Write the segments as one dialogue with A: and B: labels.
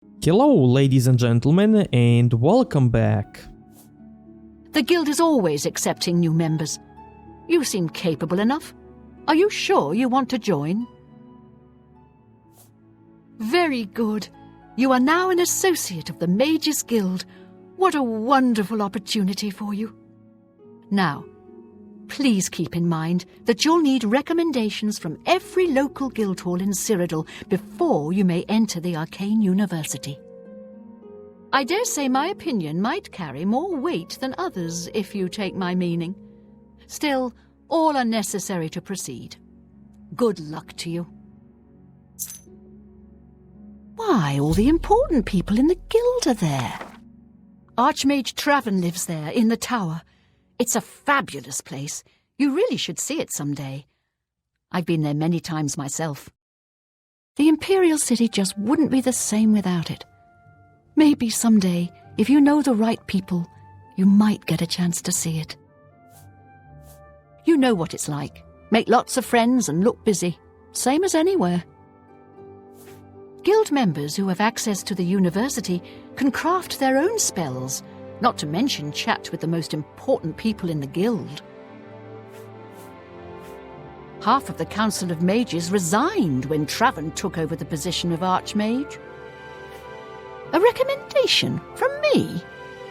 A: Hello, ladies and gentlemen, and welcome back.
B: The guild is always accepting new members. You seem capable enough. Are you sure you want to join? Very good. You are now an associate of the Mages Guild. What a wonderful opportunity for you. Now, please keep in mind that you'll need recommendations from every local guild hall in Cyrodiil before you may enter the Arcane University. I dare say my opinion might carry more weight than others, if you take my meaning. Still, all are necessary to proceed. Good luck to you. Why, all the important people in the guild are there. Archmage Traven lives there, in the tower. It's a fabulous place. You really should see it someday. I've been there many times myself. The Imperial City just wouldn't be the same without it. Maybe someday, if you know the right people, you might get a chance to see it. You know what it's like. Make lots of friends and look busy. Same as anywhere. Guild members who have access to the university can craft their own spells, not to mention chat with the most important people in the guild. Half of the Council of Mages resigned when Traven took over the position of Archmage. A recommendation from me?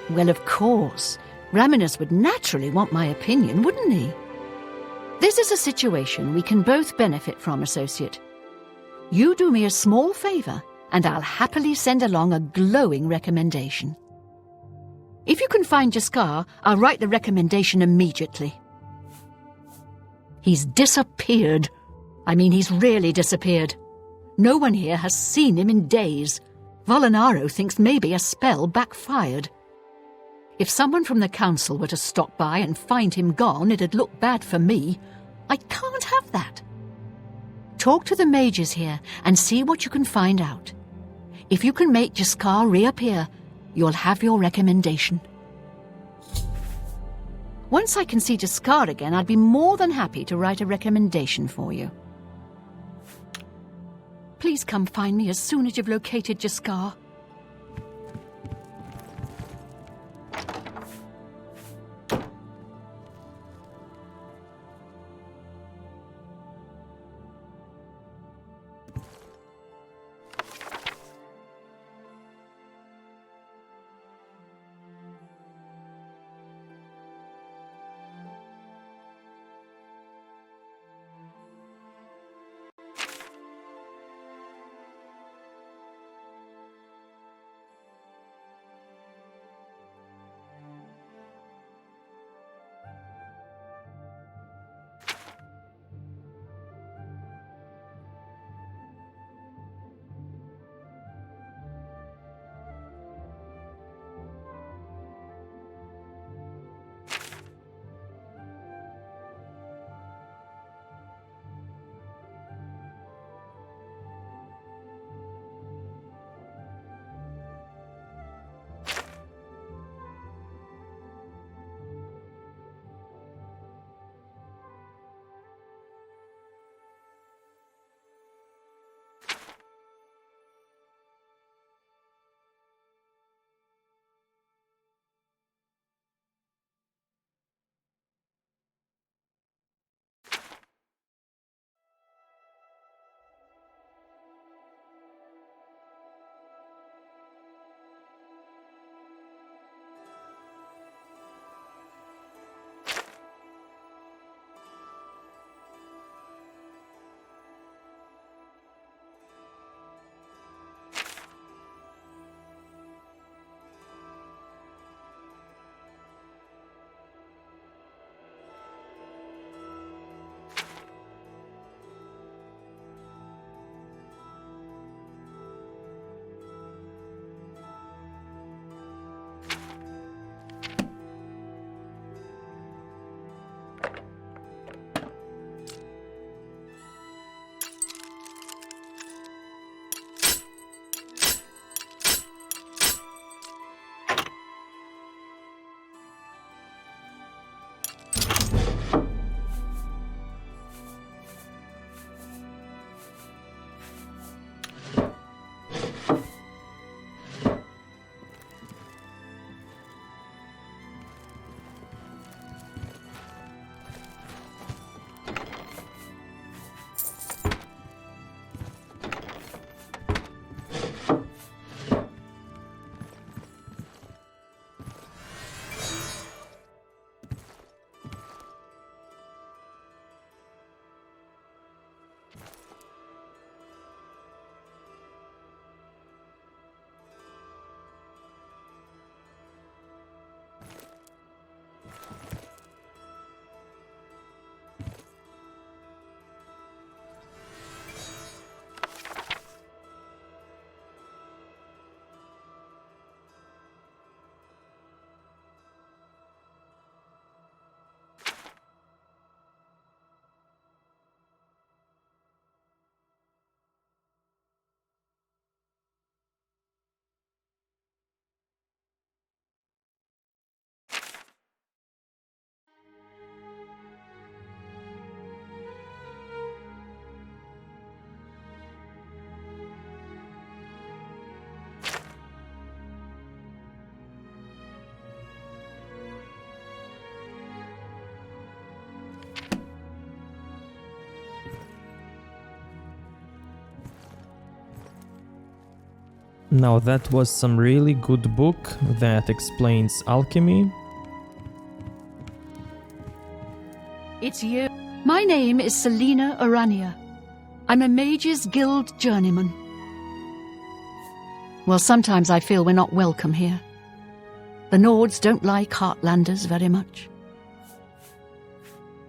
B: Well, of course. Raminus would naturally want my opinion, wouldn't he? This is a situation we can both benefit from, Associate. You do me a small favour, and I'll happily send along a glowing recommendation. If you can find Jaskar, I'll write the recommendation immediately. He's disappeared. I mean, he's really disappeared. No one here has seen him in days. Volinaro thinks maybe a spell backfired. If someone from the council were to stop by and find him gone, it'd look bad for me. I can't have that. Talk to the mages here and see what you can find out. If you can make Jaskar reappear, you'll have your recommendation. Once I can see Jaskar again, I'd be more than happy to write a recommendation for you. Please come find me as soon as you've located Jaskar.
A: Now that was some really good book that explains alchemy.
B: It's you. My name is Selina Arania. I'm a Mages Guild journeyman. Well, sometimes I feel we're not welcome here. The Nords don't like Heartlanders very much.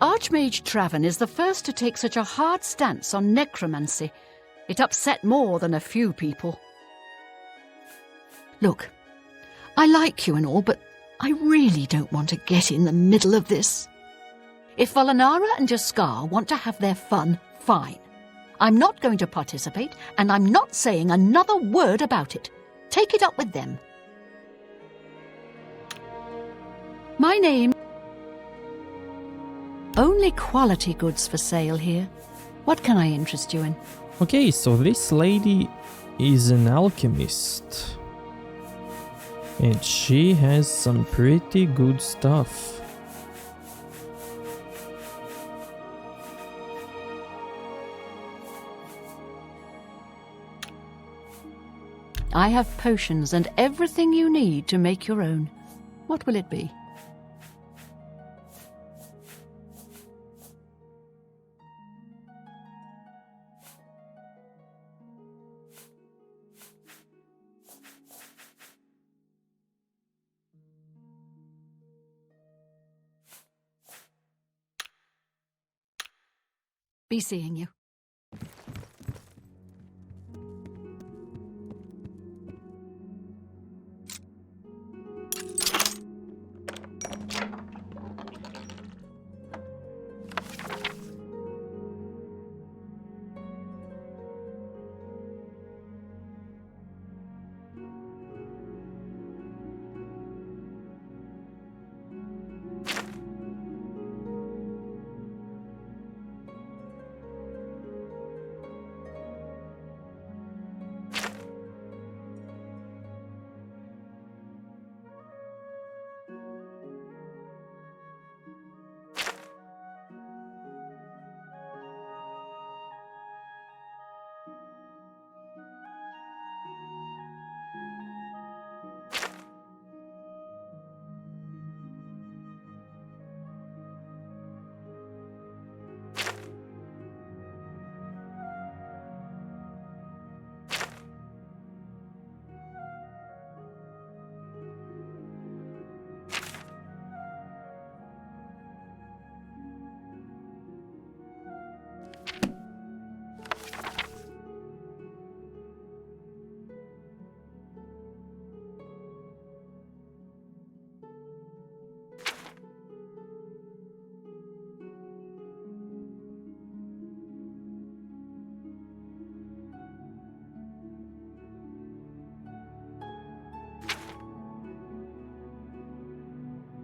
B: Archmage Traven is the first to take such a hard stance on necromancy. It upset more than a few people. Look, I like you and all, but I really don't want to get in the middle of this. If Volanara and Jaskar want to have their fun, fine. I'm not going to participate, and I'm not saying another word about it. Take it up with them. My name... Only quality goods for sale here. What can I interest you in?
A: Okay, so this lady is an alchemist. And she has some pretty good stuff.
B: I have potions and everything you need to make your own. What will it be? Be seeing you.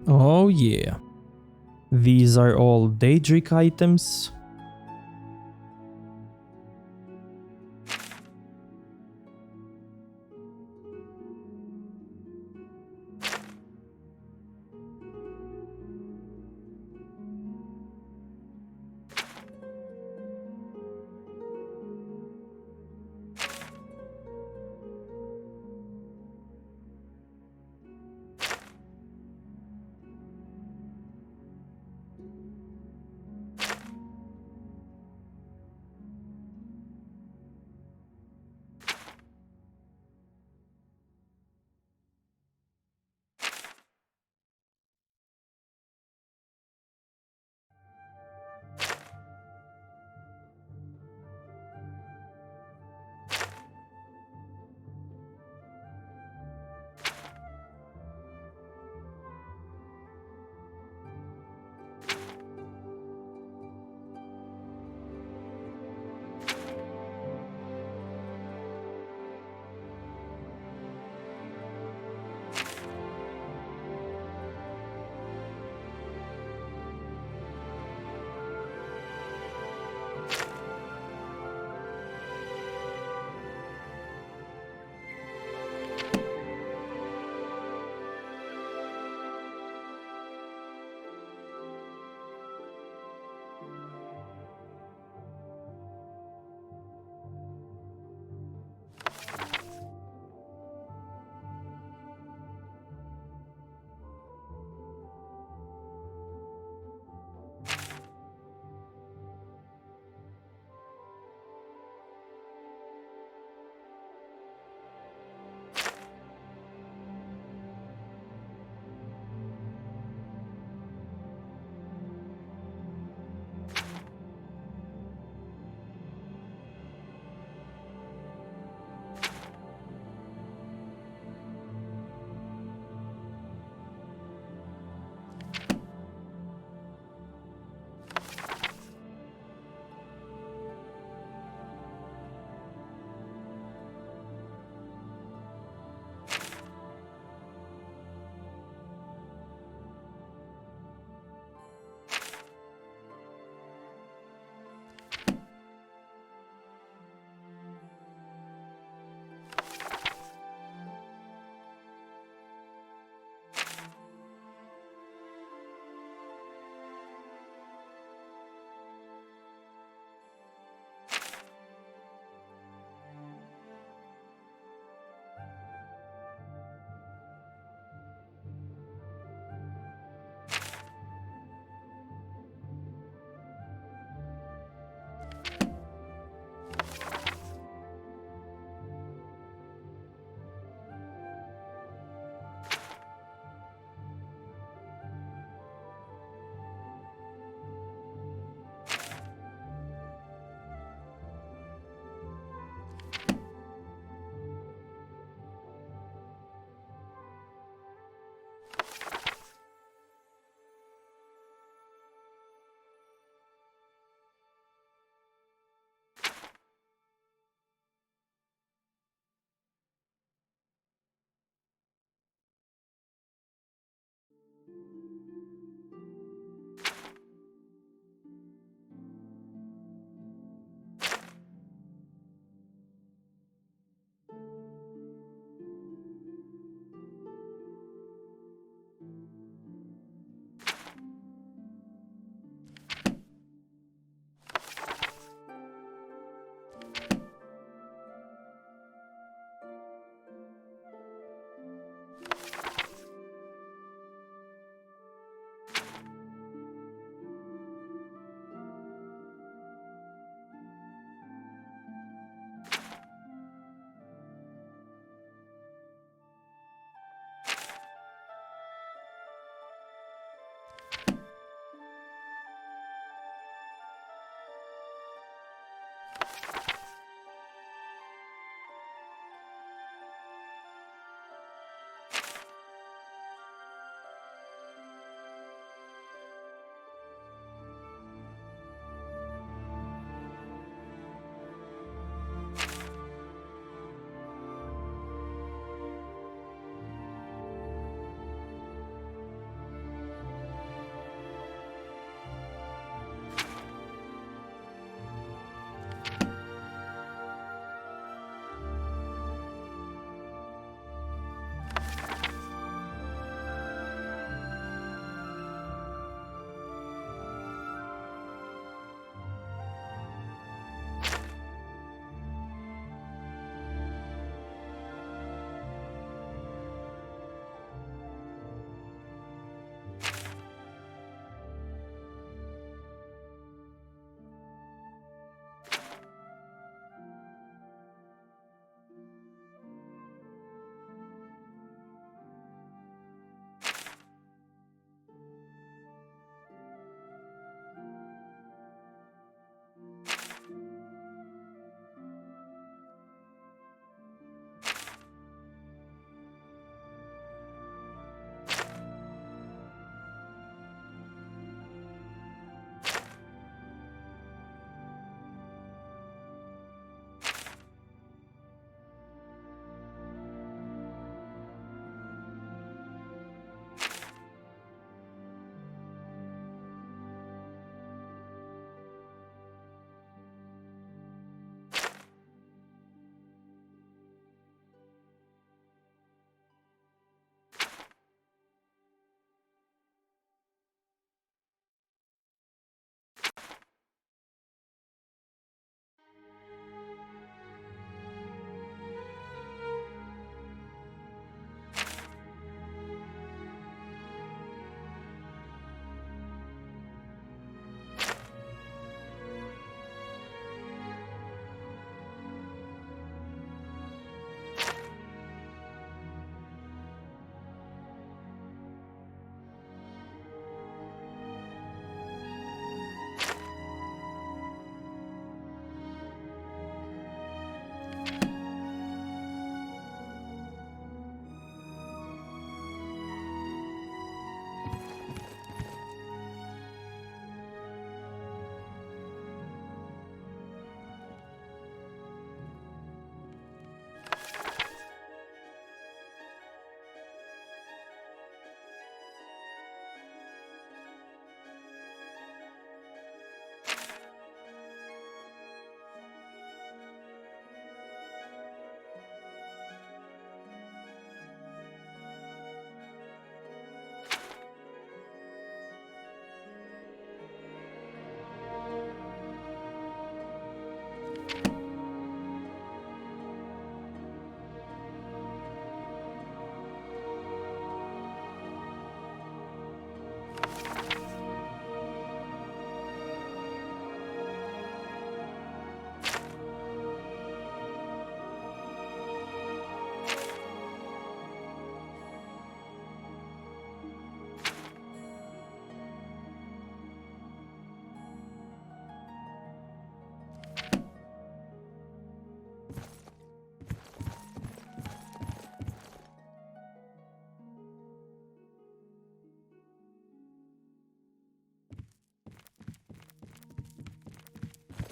A: Oh yeah. These are all Daedric items.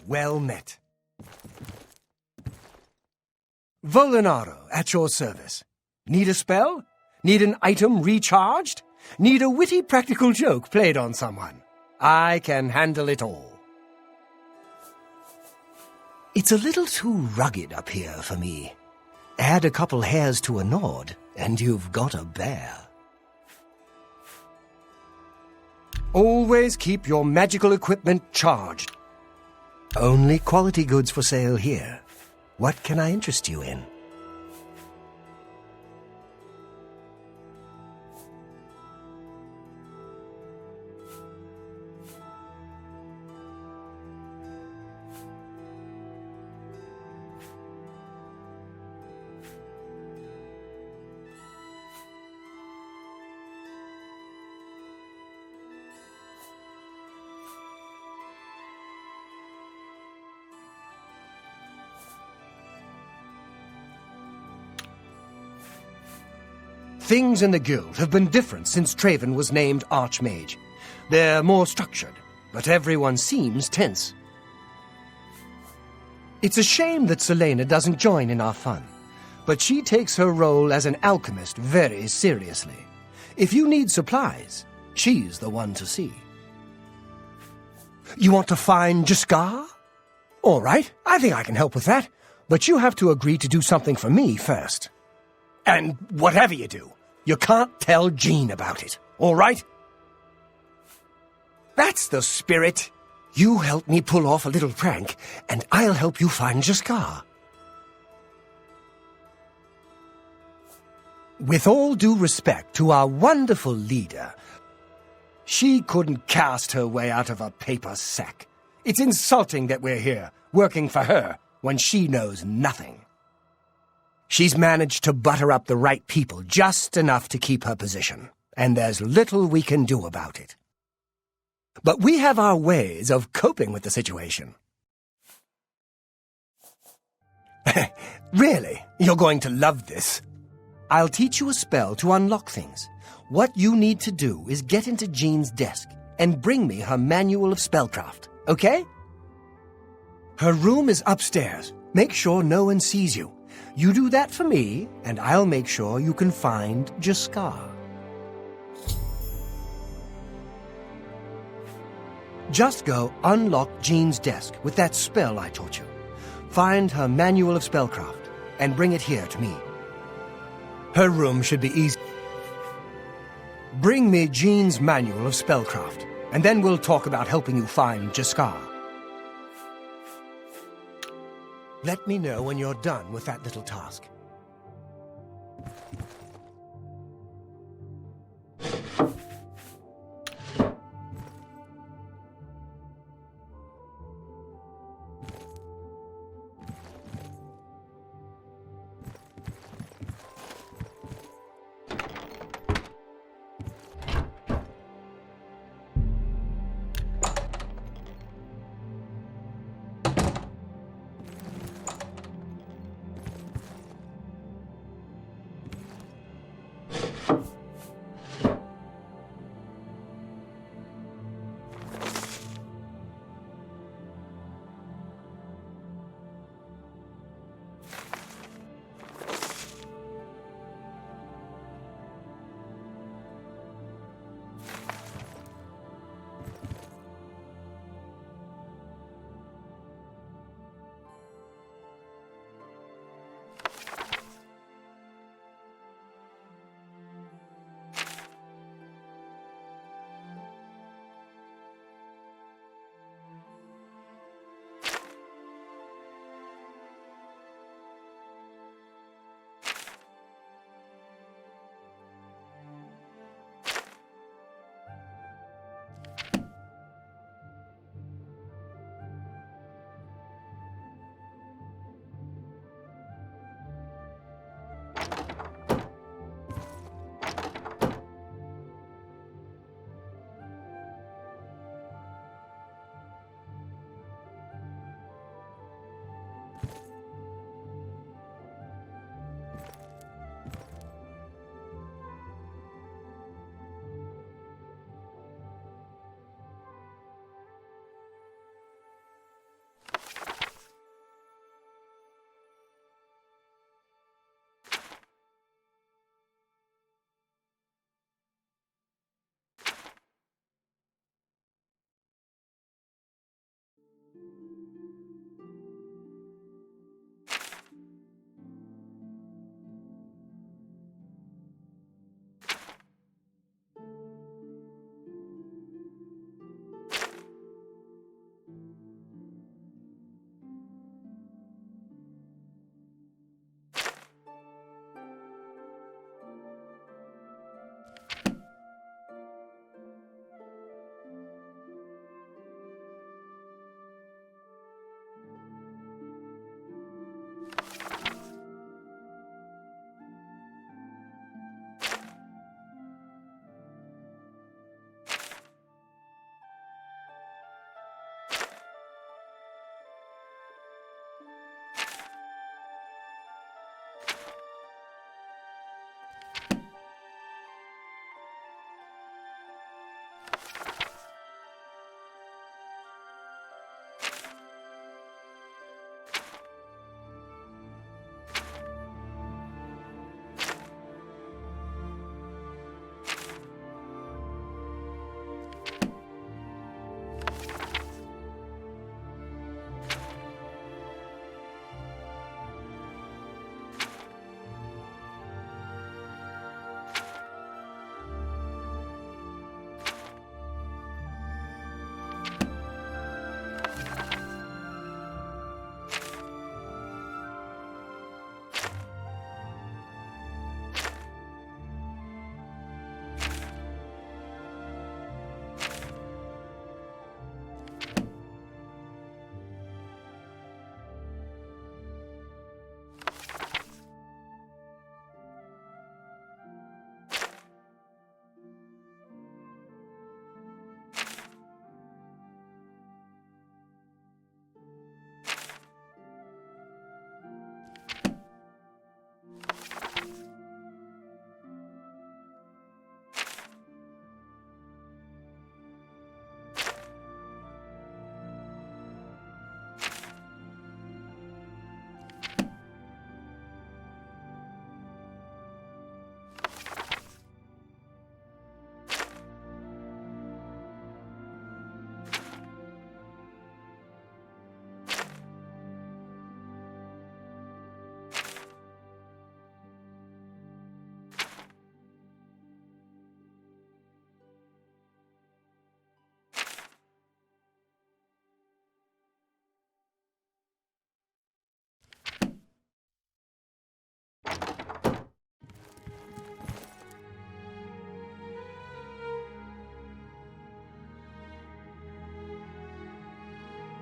C: well met. Volinaro, at your service. Need a spell? Need an item recharged? Need a witty practical joke played on someone? I can handle it all. It's a little too rugged up here for me. Add a couple hairs to a nod, and you've got a bear. Always keep your magical equipment charged. Only quality goods for sale here. What can I interest you in? Things in the guild have been different since Traven was named Archmage. They're more structured, but everyone seems tense. It's a shame that Selena doesn't join in our fun, but she takes her role as an alchemist very seriously. If you need supplies, she's the one to see. You want to find Jaskar? All right, I think I can help with that, but you have to agree to do something for me first. And whatever you do, you can't tell Jean about it, all right? That's the spirit. You help me pull off a little prank, and I'll help you find Jaskar. With all due respect to our wonderful leader, she couldn't cast her way out of a paper sack. It's insulting that we're here, working for her, when she knows nothing. She's managed to butter up the right people just enough to keep her position, and there's little we can do about it. But we have our ways of coping with the situation. Really, you're going to love this. I'll teach you a spell to unlock things. What you need to do is get into Jean's desk and bring me her manual of spellcraft, okay? Her room is upstairs. Make sure no one sees you. You do that for me, and I'll make sure you can find Jaskar. Just go unlock Jean's desk with that spell I taught you. Find her manual of spellcraft, and bring it here to me. Her room should be easy. Bring me Jean's manual of spellcraft, and then we'll talk about helping you find Jaskar. Let me know when you're done with that little task.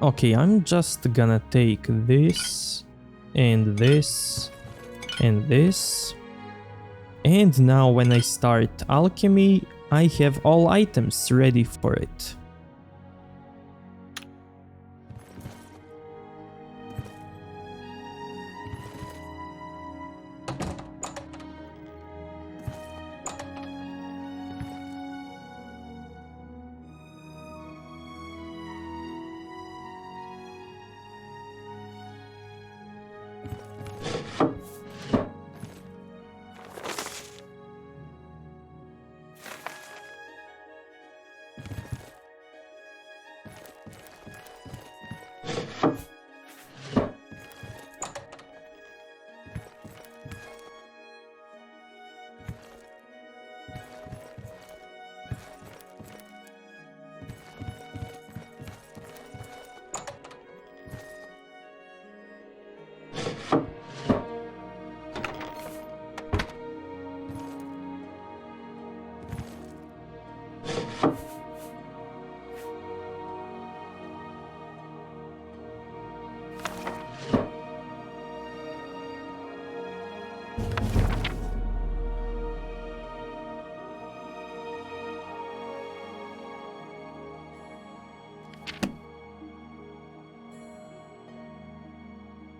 A: Okay, I'm just gonna take this, and this, and this. And now when I start alchemy, I have all items ready for it.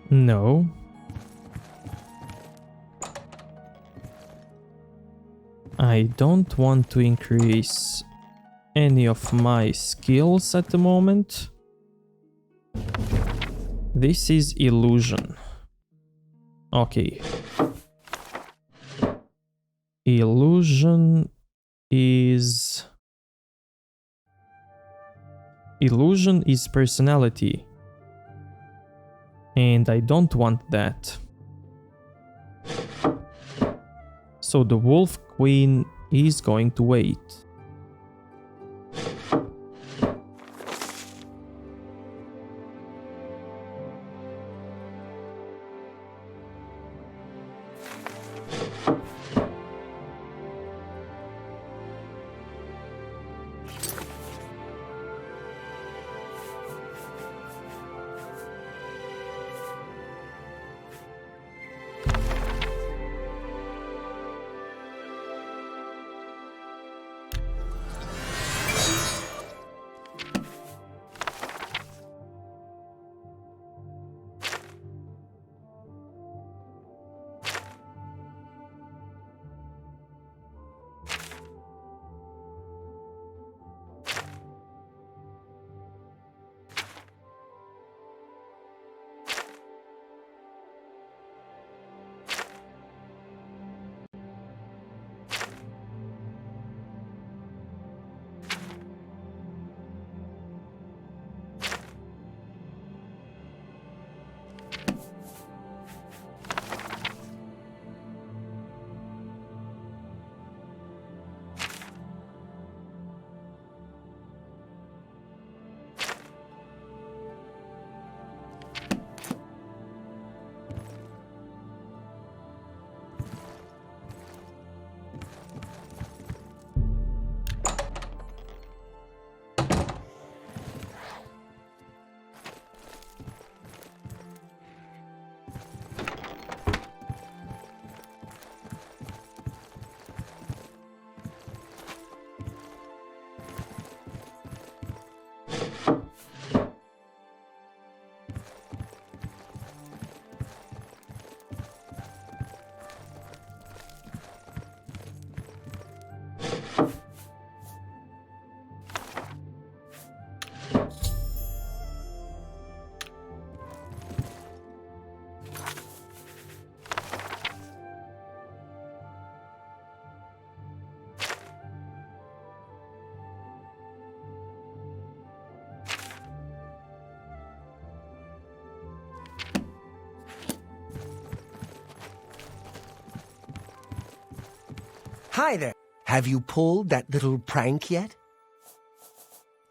A: No. I don't want to increase any of my skills at the moment. This is illusion. Okay. Illusion is personality. And I don't want that. So the Wolf Queen is going to wait.
C: Hi there. Have you pulled that little prank yet?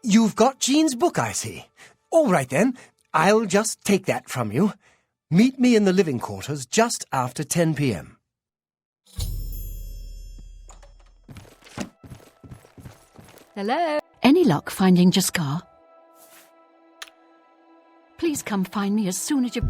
C: You've got Jean's book, I see. All right then, I'll just take that from you. Meet me in the living quarters just after 10 p.m.
B: Hello? Any luck finding Jaskar? Please come find me as soon as you...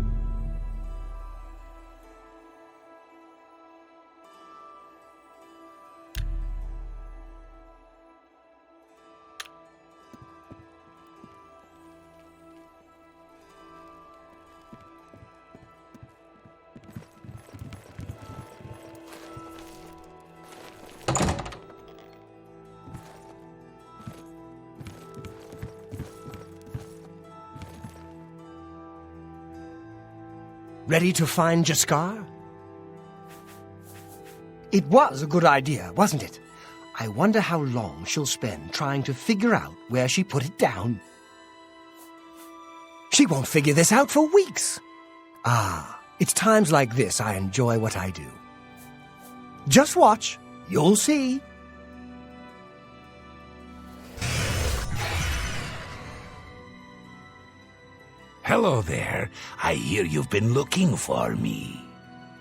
C: Ready to find Jaskar? It was a good idea, wasn't it? I wonder how long she'll spend trying to figure out where she put it down. She won't figure this out for weeks. Ah, it's times like this I enjoy what I do. Just watch. You'll see.
D: Hello there. I hear you've been looking for me.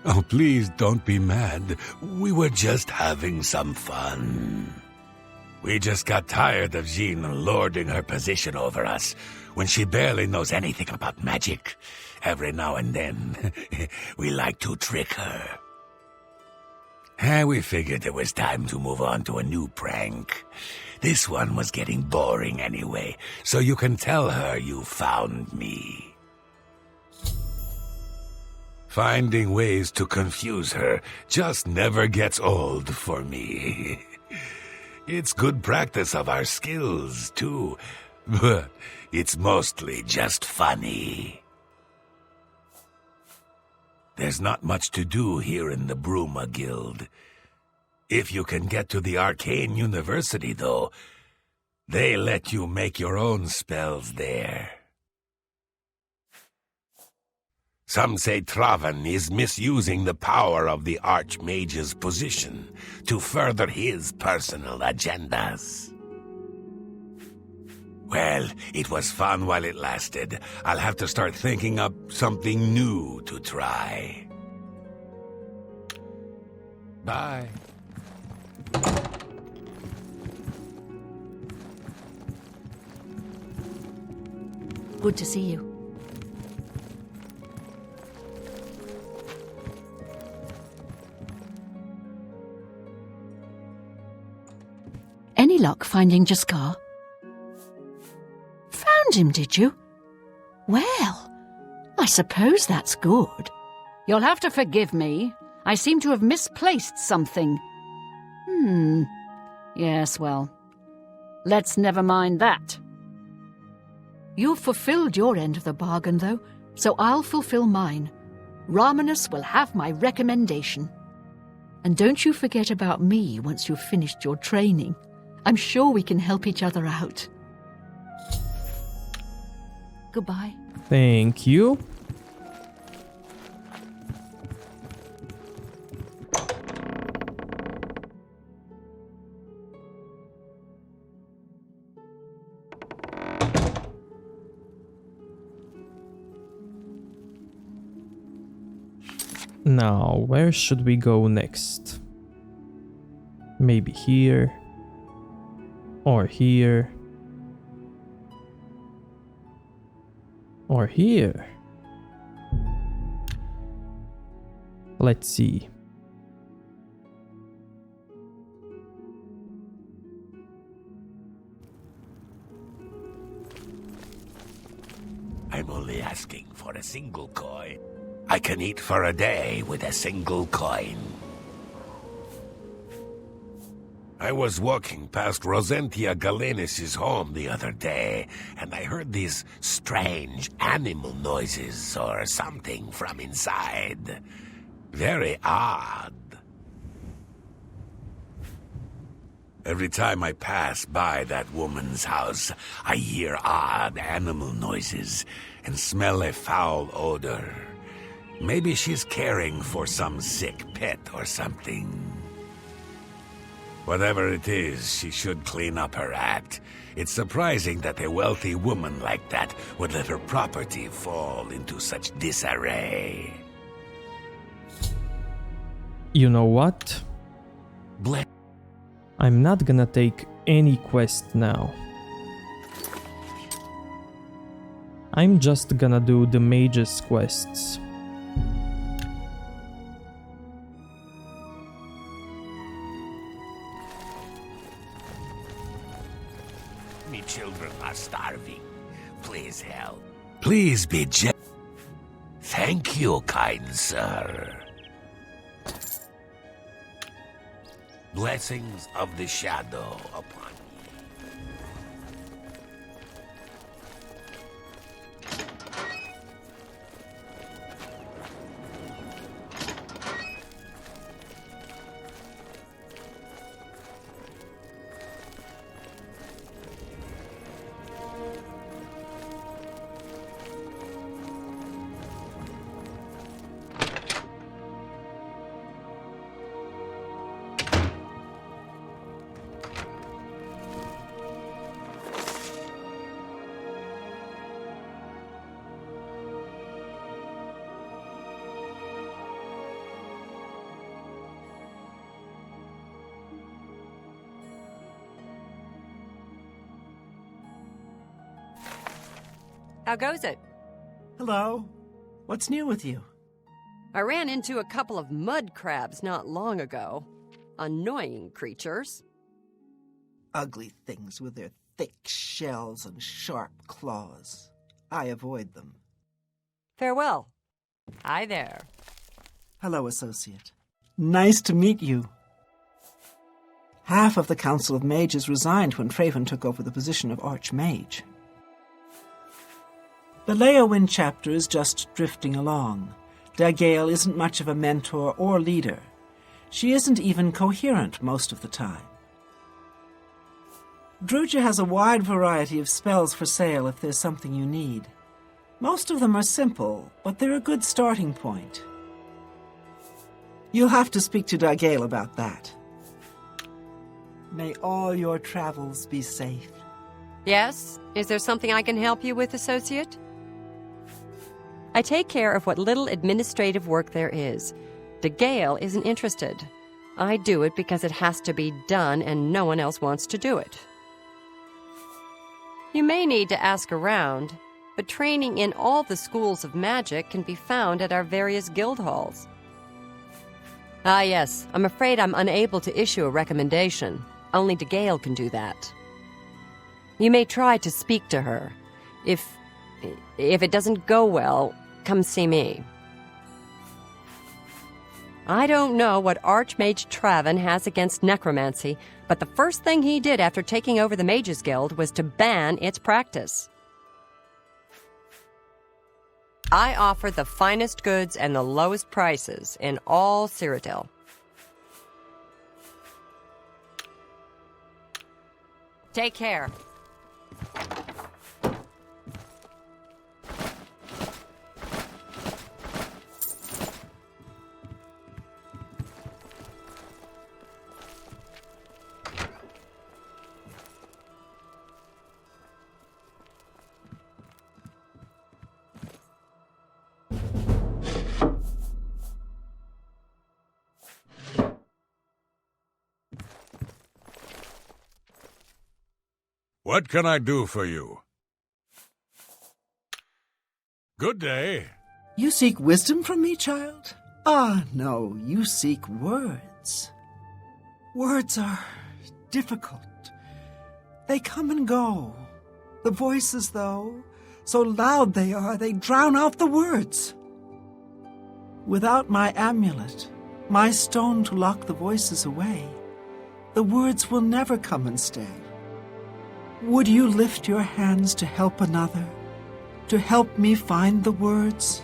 E: Oh, please don't be mad.
D: We were just having some fun. We just got tired of Jean lording her position over us when she barely knows anything about magic. Every now and then, we like to trick her. And we figured it was time to move on to a new prank. This one was getting boring anyway, so you can tell her you found me. Finding ways to confuse her just never gets old for me. It's good practice of our skills, too, but it's mostly just funny. There's not much to do here in the Bruma Guild. If you can get to the Arcane University, though, they let you make your own spells there. Some say Traven is misusing the power of the Archmage's position to further his personal agendas. Well, it was fun while it lasted. I'll have to start thinking up something new to try. Bye.
B: Good to see you. Any luck finding Jaskar? Found him, did you? Well, I suppose that's good. You'll have to forgive me. I seem to have misplaced something. Yes, well, let's never mind that. You've fulfilled your end of the bargain, though, so I'll fulfill mine. Ramanus will have my recommendation. And don't you forget about me once you've finished your training. I'm sure we can help each other out. Goodbye.
A: Thank you. Now, where should we go next? Maybe here. Or here. Or here. Let's see.
D: I'm only asking for a single coin. I can eat for a day with a single coin. I was walking past Rosentia Galenis' home the other day, and I heard these strange animal noises or something from inside. Very odd. Every time I pass by that woman's house, I hear odd animal noises and smell a foul odor. Maybe she's caring for some sick pet or something. Whatever it is, she should clean up her act. It's surprising that a wealthy woman like that would let her property fall into such disarray.
A: You know what? I'm not gonna take any quest now. I'm just gonna do the mage's quests.
D: Me children are starving. Please help. Please be Thank you, kind sir. Blessings of the shadow upon me.
F: How goes it?
G: Hello. What's new with you?
F: I ran into a couple of mud crabs not long ago. Annoying creatures.
G: Ugly things with their thick shells and sharp claws. I avoid them.
F: Farewell. Hi there.
G: Hello, Associate. Nice to meet you. Half of the Council of Mages resigned when Fraven took over the position of Archmage. The Leowind chapter is just drifting along. Dagale isn't much of a mentor or leader. She isn't even coherent most of the time. Druja has a wide variety of spells for sale if there's something you need. Most of them are simple, but they're a good starting point. You'll have to speak to Dagale about that. May all your travels be safe.
F: Yes? Is there something I can help you with, Associate? I take care of what little administrative work there is. Dagale isn't interested. I do it because it has to be done and no one else wants to do it. You may need to ask around, but training in all the schools of magic can be found at our various guild halls. Ah yes, I'm afraid I'm unable to issue a recommendation. Only Dagale can do that. You may try to speak to her. If it doesn't go well, come see me. I don't know what Archmage Traven has against necromancy, but the first thing he did after taking over the Mages Guild was to ban its practice. I offer the finest goods and the lowest prices in all Cyrodiil. Take care.
E: What can I do for you? Good day.
G: You seek wisdom from me, child? Ah, no, you seek words. Words are difficult. They come and go. The voices, though, so loud they are, they drown out the words. Without my amulet, my stone to lock the voices away, the words will never come and stay. Would you lift your hands to help another, to help me find the words?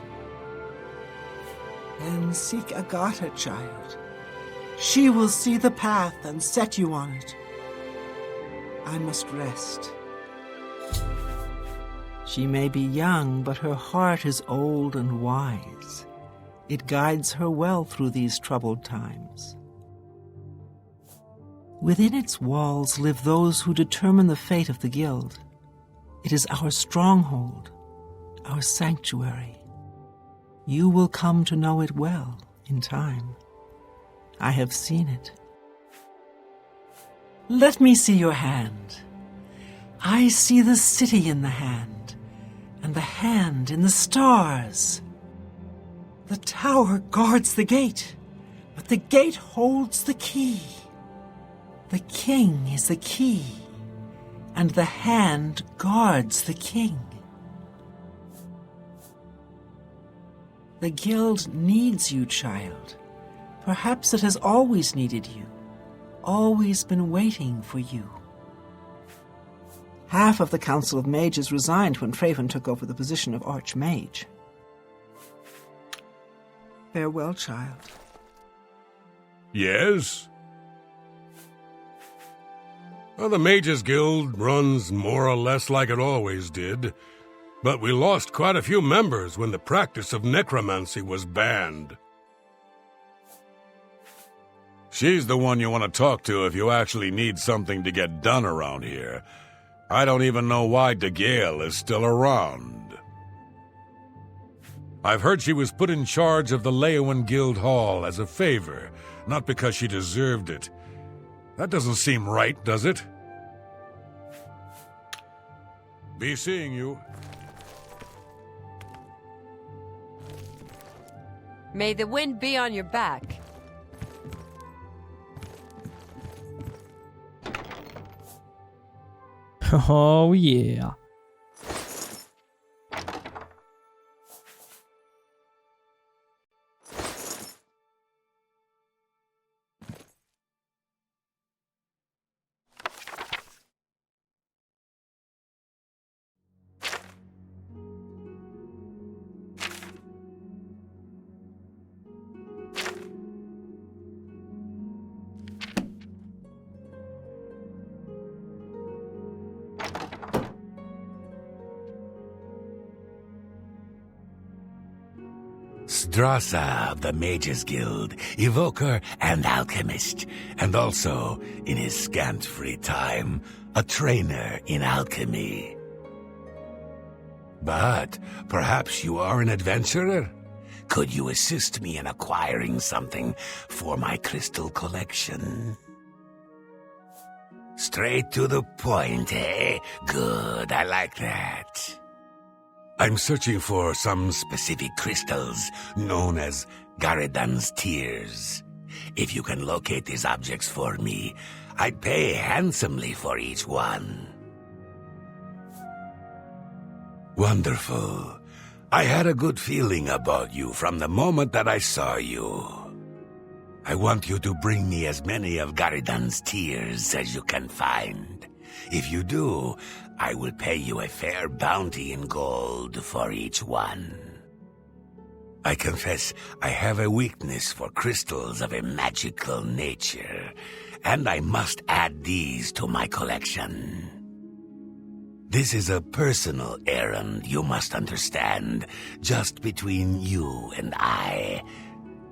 G: Then seek Agatha, child. She will see the path and set you on it. I must rest. She may be young, but her heart is old and wise. It guides her well through these troubled times. Within its walls live those who determine the fate of the guild. It is our stronghold, our sanctuary. You will come to know it well in time. I have seen it. Let me see your hand. I see the city in the hand. and the hand in the stars. The tower guards the gate, but the gate holds the key. The king is the key, and the hand guards the king. The guild needs you, child. Perhaps it has always needed you, always been waiting for you. Half of the Council of Mages resigned when Fraven took over the position of Archmage. Farewell, child.
E: Yes? Well, the Mages Guild runs more or less like it always did, but we lost quite a few members when the practice of necromancy was banned. She's the one you want to talk to if you actually need something to get done around here. I don't even know why DeGale is still around. I've heard she was put in charge of the Leowen Guild Hall as a favor, not because she deserved it. That doesn't seem right, does it? Be seeing you.
F: May the wind be on your back.
A: Oh yeah.
D: Strasza of the Mages Guild, evoker and alchemist, and also, in his scant free time, a trainer in alchemy. But perhaps you are an adventurer? Could you assist me in acquiring something for my crystal collection? Straight to the point, eh? Good, I like that. I'm searching for some specific crystals known as Garadan's Tears. If you can locate these objects for me, I'd pay handsomely for each one. Wonderful. I had a good feeling about you from the moment that I saw you. I want you to bring me as many of Garadan's Tears as you can find. If you do, I will pay you a fair bounty in gold for each one. I confess I have a weakness for crystals of a magical nature, and I must add these to my collection. This is a personal errand, you must understand, just between you and I.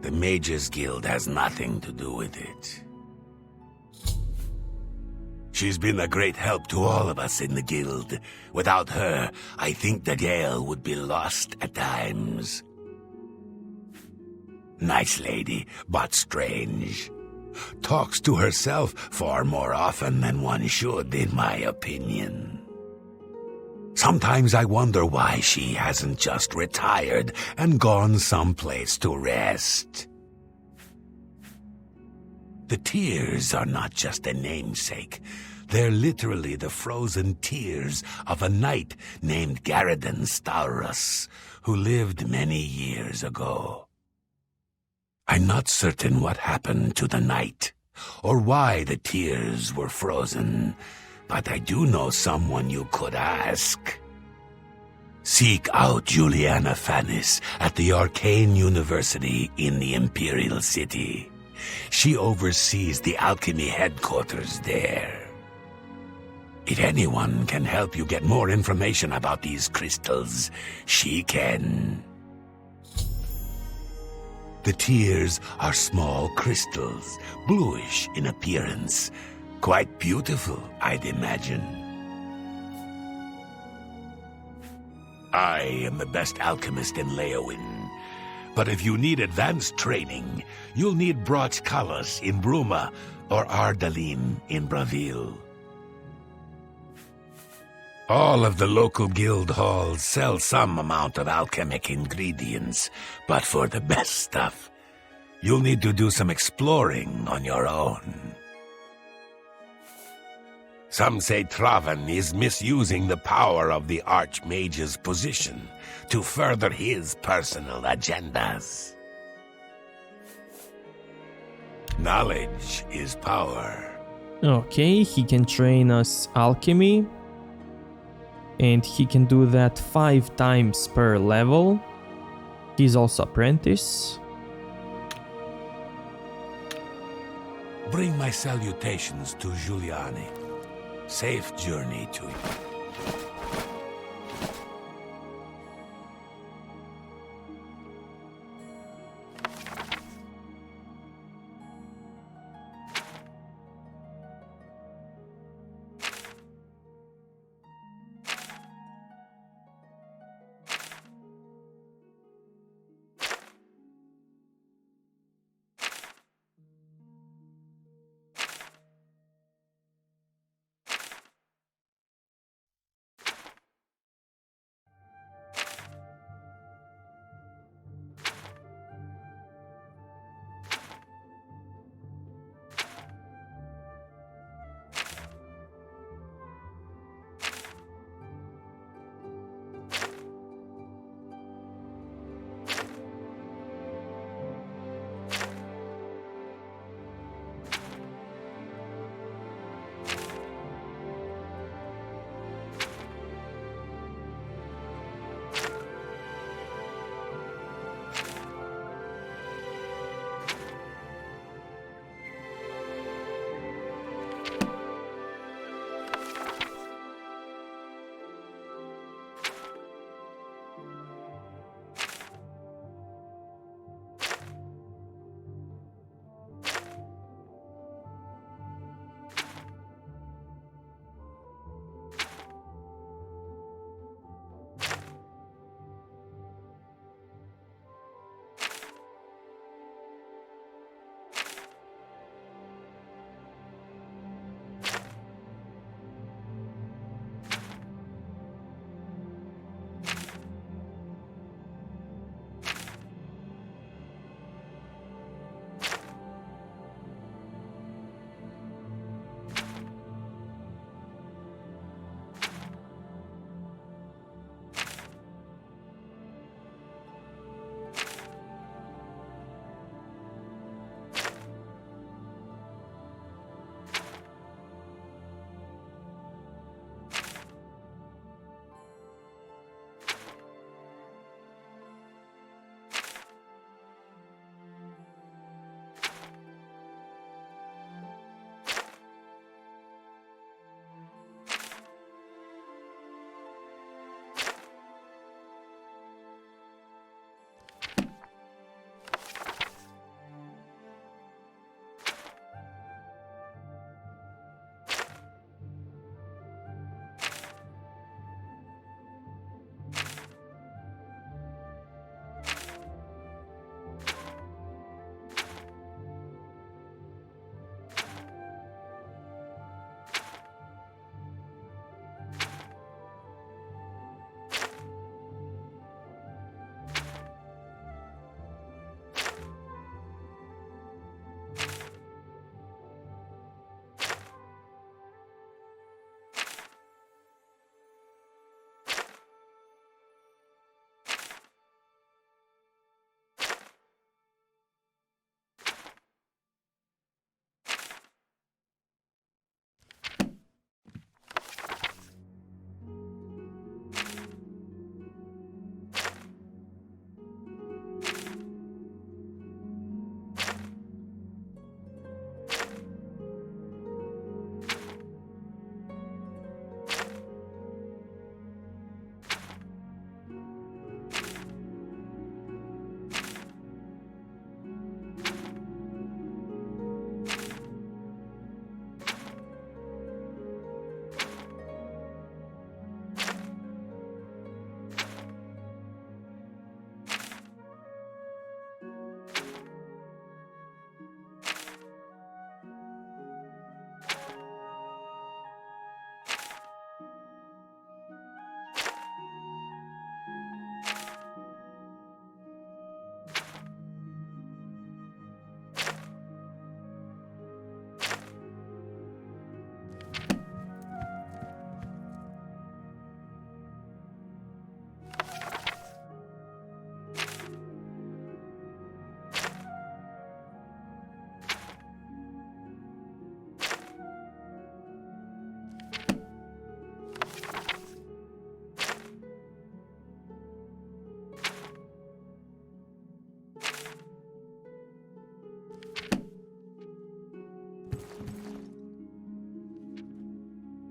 D: The Mages Guild has nothing to do with it. She's been a great help to all of us in the guild. Without her, I think the Gale would be lost at times. Nice lady, but strange. Talks to herself far more often than one should, in my opinion. Sometimes I wonder why she hasn't just retired and gone someplace to rest. The tears are not just a namesake. They're literally the frozen tears of a knight named Garadan Staurus, who lived many years ago. I'm not certain what happened to the knight, or why the tears were frozen, but I do know someone you could ask. Seek out Juliana Fanis at the Arcane University in the Imperial City. She oversees the alchemy headquarters there. If anyone can help you get more information about these crystals, she can. The tears are small crystals, bluish in appearance. Quite beautiful, I'd imagine. I am the best alchemist in Leowen. But if you need advanced training, you'll need Broch Kalas in Bruma or Ardalim in Bravil. All of the local guild halls sell some amount of alchemic ingredients, but for the best stuff, you'll need to do some exploring on your own. Some say Traven is misusing the power of the Archmage's position to further his personal agendas. Knowledge is power.
A: Okay, he can train us alchemy. And he can do that 5 times per level. He's also apprentice.
D: Bring my salutations to Giuliani. Safe journey to you.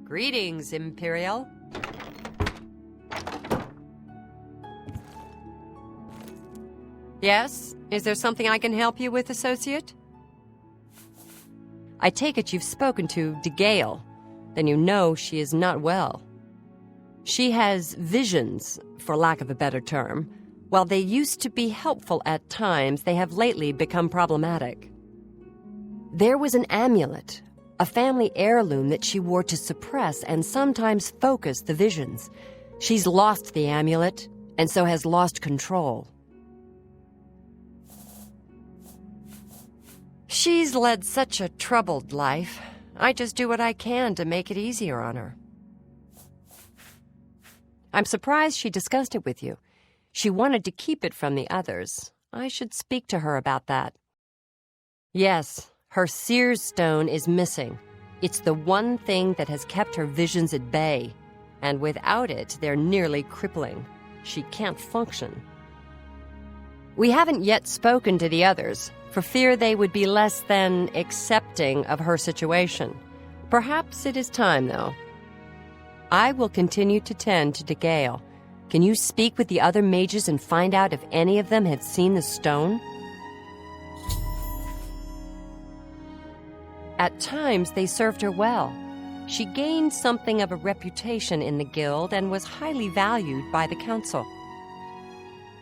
F: Greetings, Imperial. Yes? Is there something I can help you with, Associate? I take it you've spoken to DeGale. Then you know she is not well. She has visions, for lack of a better term. While they used to be helpful at times, they have lately become problematic. There was an amulet, a family heirloom that she wore to suppress and sometimes focus the visions. She's lost the amulet, and so has lost control. She's led such a troubled life. I just do what I can to make it easier on her. I'm surprised she discussed it with you. She wanted to keep it from the others. I should speak to her about that. Yes, her Seer's Stone is missing. It's the one thing that has kept her visions at bay, and without it, they're nearly crippling. She can't function. We haven't yet spoken to the others, for fear they would be less than accepting of her situation. Perhaps it is time, though. I will continue to tend to DeGale. Can you speak with the other mages and find out if any of them have seen the stone? At times, they served her well. She gained something of a reputation in the guild and was highly valued by the council.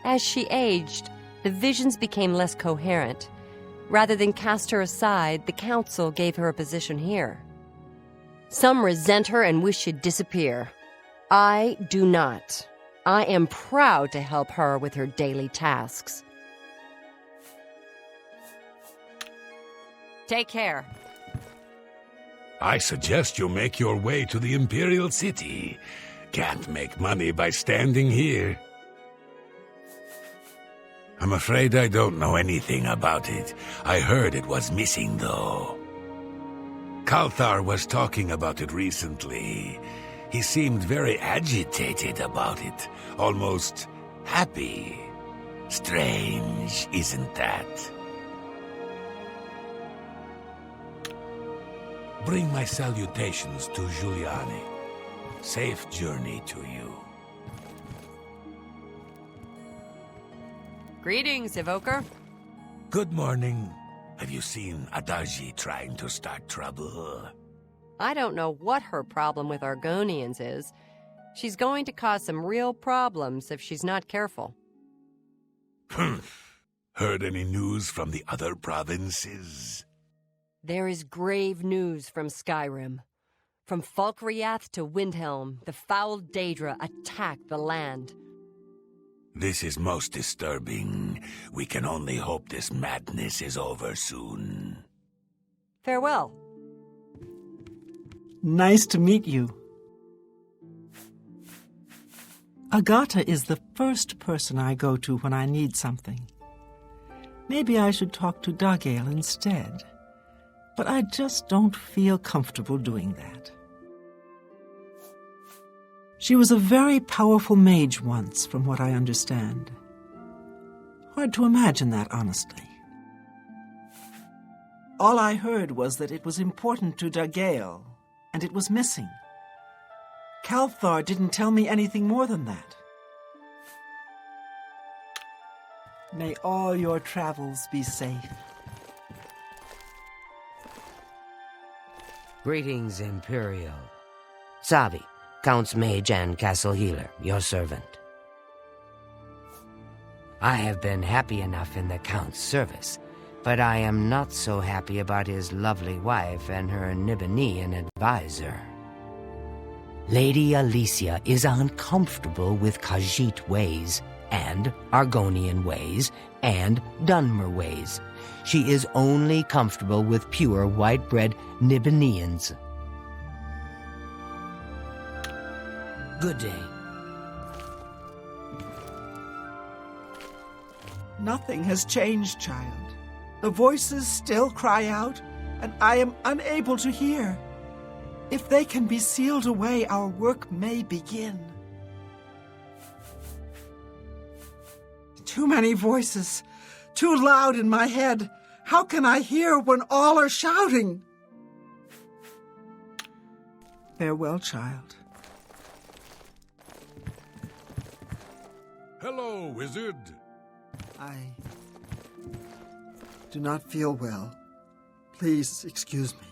F: As she aged, the visions became less coherent. Rather than cast her aside, the council gave her a position here. Some resent her and wish she'd disappear. I do not. I am proud to help her with her daily tasks. Take care.
D: I suggest you make your way to the Imperial City. Can't make money by standing here. I'm afraid I don't know anything about it. I heard it was missing, though. Kalthar was talking about it recently. He seemed very agitated about it, almost happy. Strange, isn't that? Bring my salutations to Giuliani. Safe journey to you.
F: Greetings, Evoker.
D: Good morning. Have you seen Adaji trying to start trouble?
F: I don't know what her problem with Argonians is. She's going to cause some real problems if she's not careful.
D: Heard any news from the other provinces?
F: There is grave news from Skyrim. From Falkriath to Windhelm, the foul Daedra attack the land.
D: This is most disturbing. We can only hope this madness is over soon.
F: Farewell.
G: Nice to meet you. Agata is the first person I go to when I need something. Maybe I should talk to Dagale instead. But I just don't feel comfortable doing that. She was a very powerful mage once, from what I understand. Hard to imagine that, honestly. All I heard was that it was important to Dagale, and it was missing. Kalthar didn't tell me anything more than that. May all your travels be safe.
H: Greetings, Imperial. Savi, Count's Mage and Castle Healer, your servant. I have been happy enough in the Count's service, but I am not so happy about his lovely wife and her Nibbanean advisor. Lady Alicia is uncomfortable with Khajiit ways, and Argonian ways, and Dunmer ways. She is only comfortable with pure white-bread Nibbaneans. Good day.
G: Nothing has changed, child. The voices still cry out, and I am unable to hear. If they can be sealed away, our work may begin. Too many voices, too loud in my head. How can I hear when all are shouting? Farewell, child.
E: Hello, wizard.
G: I do not feel well. Please excuse me.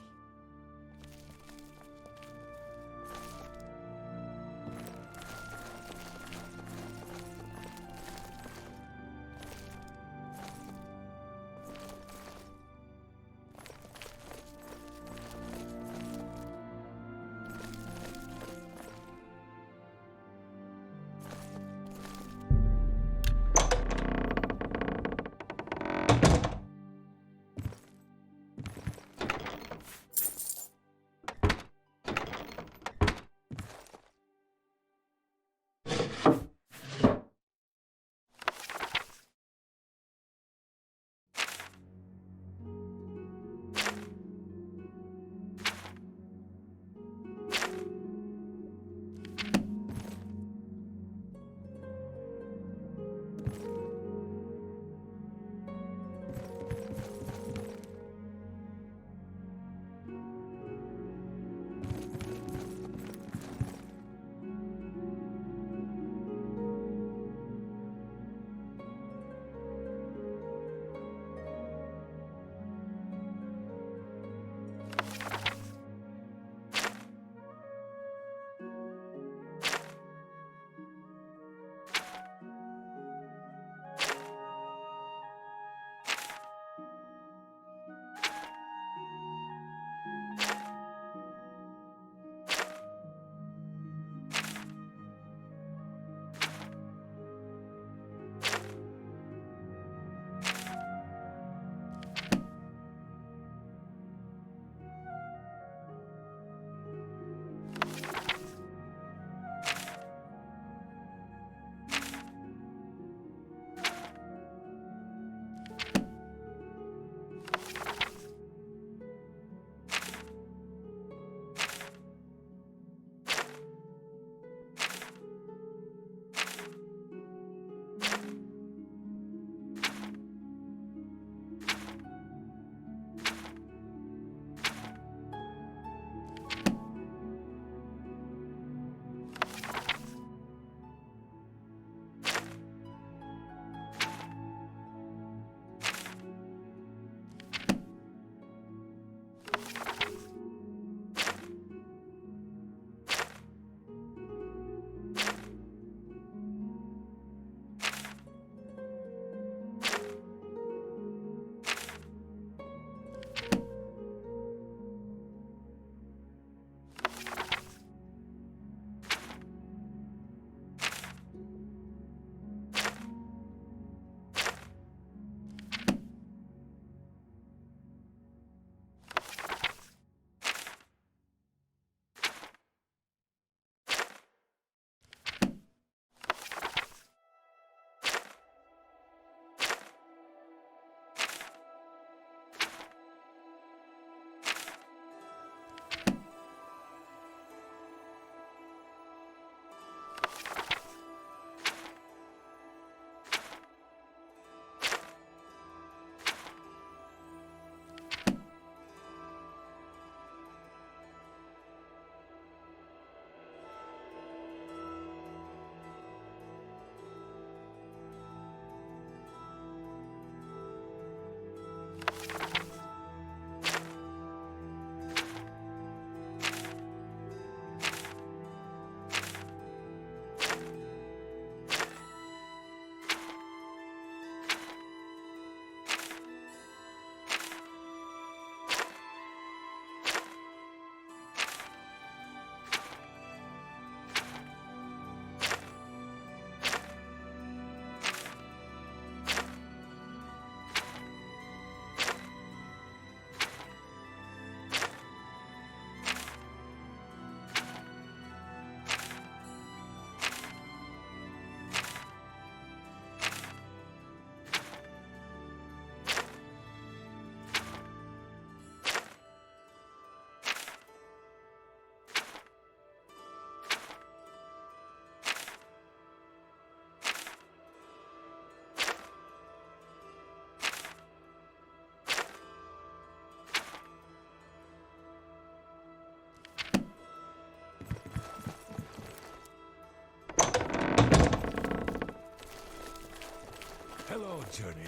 D: Hello, journeyman.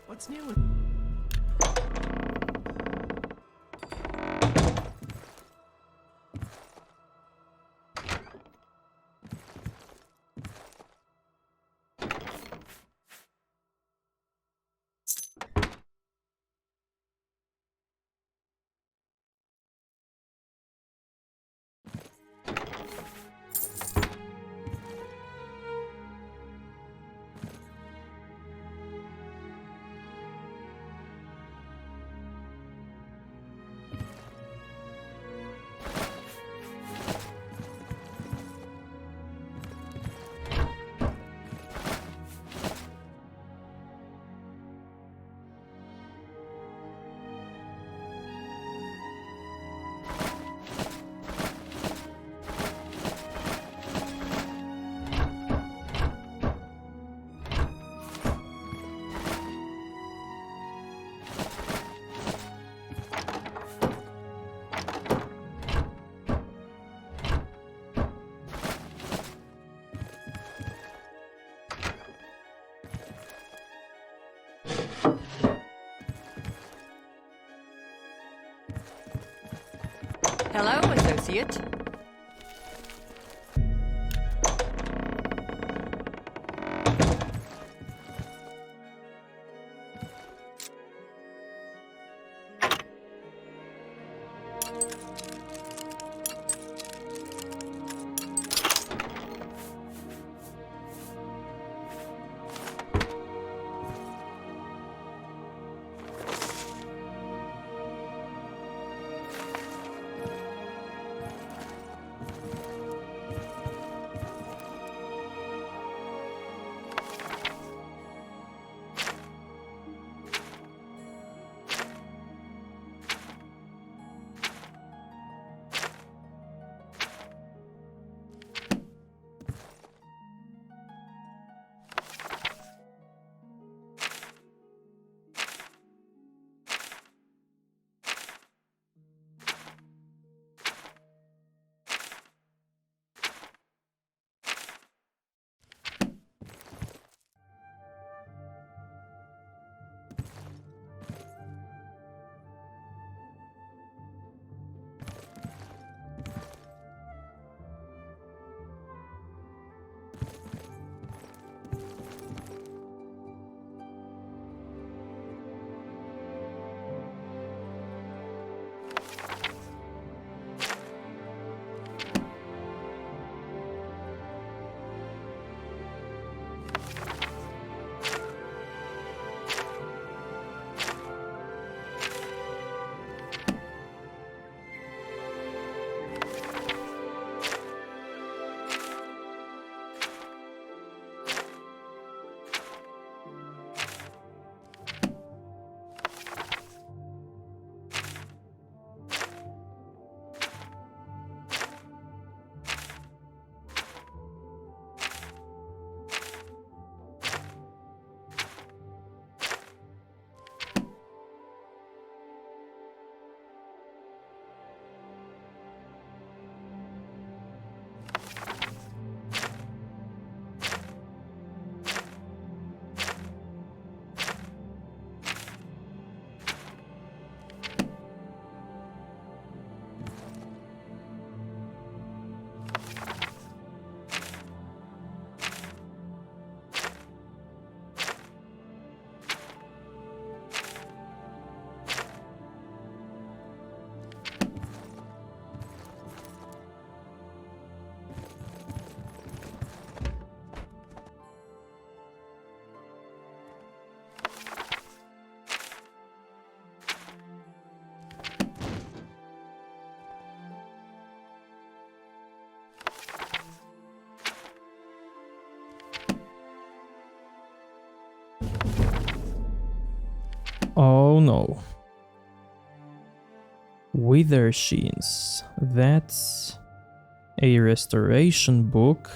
G: What's new?
F: Hello, associate.
A: Oh no. Wither Sheens. That's a restoration book.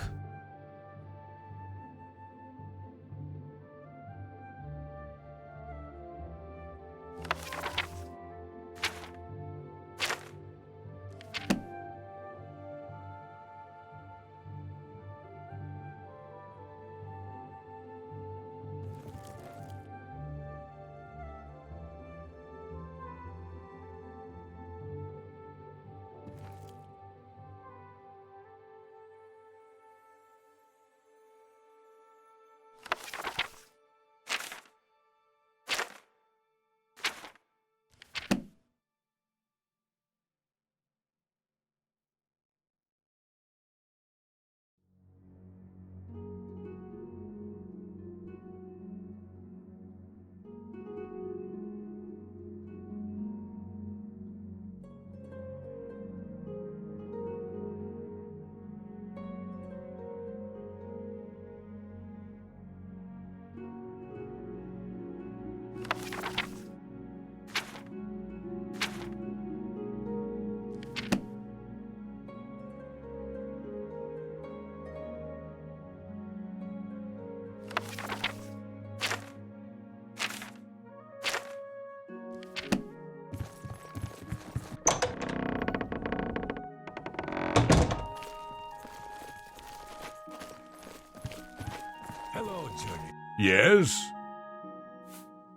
D: Hello, Journey.
E: Yes?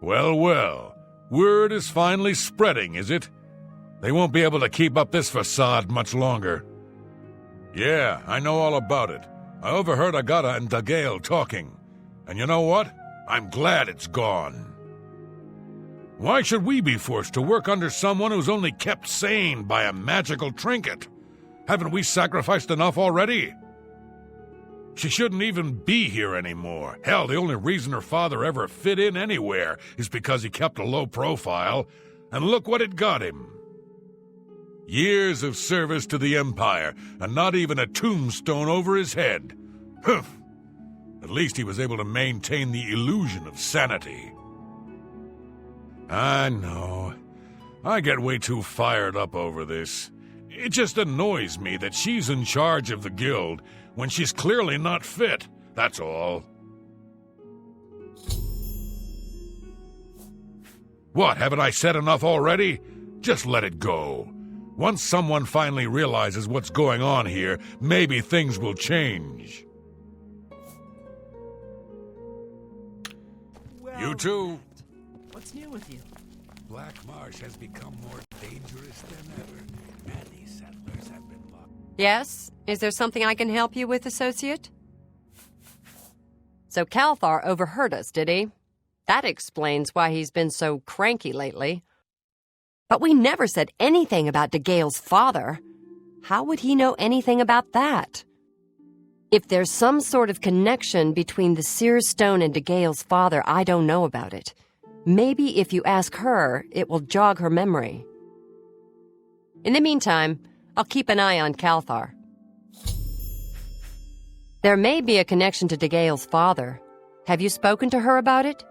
E: Well, well. Word is finally spreading, is it? They won't be able to keep up this facade much longer. Yeah, I know all about it. I overheard Agata and Dagail talking. And you know what? I'm glad it's gone. Why should we be forced to work under someone who's only kept sane by a magical trinket? Haven't we sacrificed enough already? She shouldn't even be here anymore. Hell, the only reason her father ever fit in anywhere is because he kept a low profile, and look what it got him. Years of service to the Empire, and not even a tombstone over his head. Humph! At least he was able to maintain the illusion of sanity. I know. I get way too fired up over this. It just annoys me that she's in charge of the guild when she's clearly not fit, that's all. What, haven't I said enough already? Just let it go. Once someone finally realizes what's going on here, maybe things will change.
G: Well,
E: You too.
G: what's new with you?
D: Black Marsh has become more dangerous than ever. Many settlers have been locked.
F: Yes? Is there something I can help you with, associate? So Calthar overheard us, did he? That explains why he's been so cranky lately. But we never said anything about Dagail's father. How would he know anything about that? If there's some sort of connection between the Seer Stone and Dagail's father, I don't know about it. Maybe if you ask her, it will jog her memory. In the meantime, I'll keep an eye on Calthar. There may be a connection to Dagail's father. Have you spoken to her about it?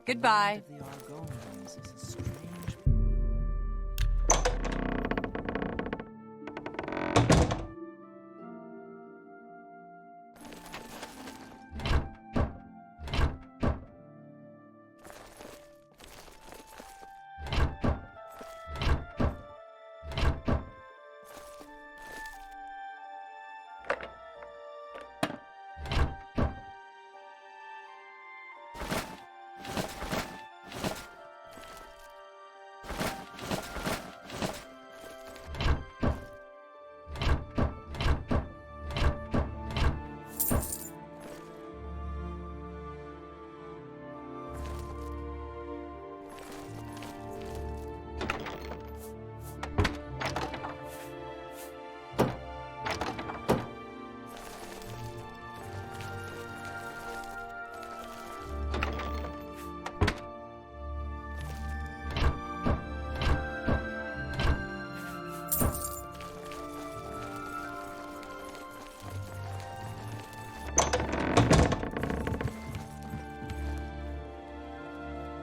F: Goodbye.
G: The Argonians is a strange.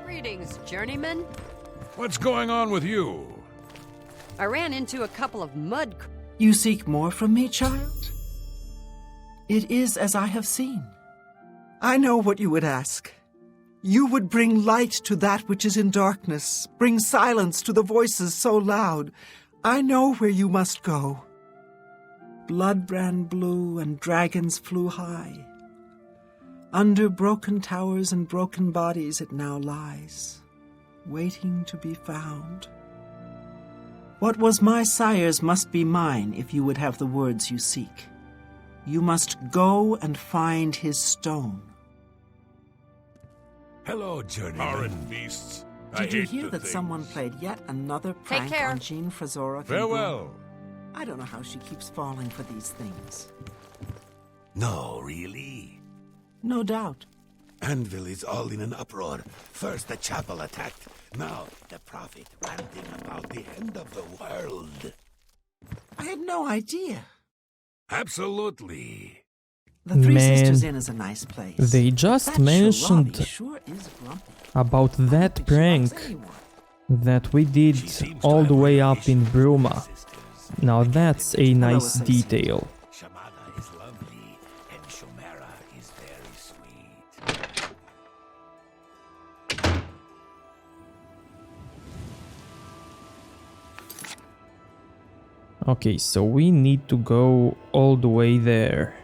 F: Greetings, journeyman.
E: What's going on with you?
F: I ran into a couple of mud...
G: You seek more from me, child? It is as I have seen. I know what you would ask. You would bring light to that which is in darkness, bring silence to the voices so loud. I know where you must go. Blood ran blue and dragons flew high. Under broken towers and broken bodies it now lies, waiting to be found. What was my sire's must be mine if you would have the words you seek. You must go and find his stone.
D: Hello, journeyman.
E: Horrid beasts. I
G: Did you
E: hate
G: hear
E: the
G: that
E: things.
G: someone played yet another prank
F: care.
G: on Jean Frazora?
E: Farewell.
G: I don't know how she keeps falling for these things.
D: No, really?
G: No doubt.
D: Anvil is all in an uproar. First the chapel attacked. Now the prophet ranting about the end of the world.
G: I had no idea.
D: Absolutely.
G: The Three
A: Man,
G: Sisters Inn is a nice place.
A: They just
G: That
A: mentioned
G: Cyrodiil sure is grumpy.
A: about
G: I don't
A: that
G: think she likes
A: prank
G: anyone.
A: that we did
D: She seems to
A: all
D: have
A: the way up in
D: relations with
A: Bruma.
D: the sisters.
A: Now that's a nice
G: associate.
A: detail.
D: Shamana is lovely, and Shumera is very sweet.
A: Okay, so we need to go all the way there.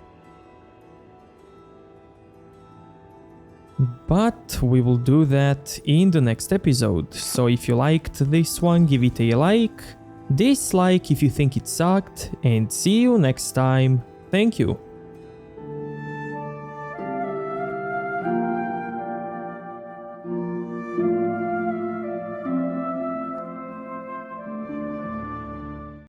A: But we will do that in the next episode. So if you liked this one, give it a like, dislike if you think it sucked, and see you next time. Thank you.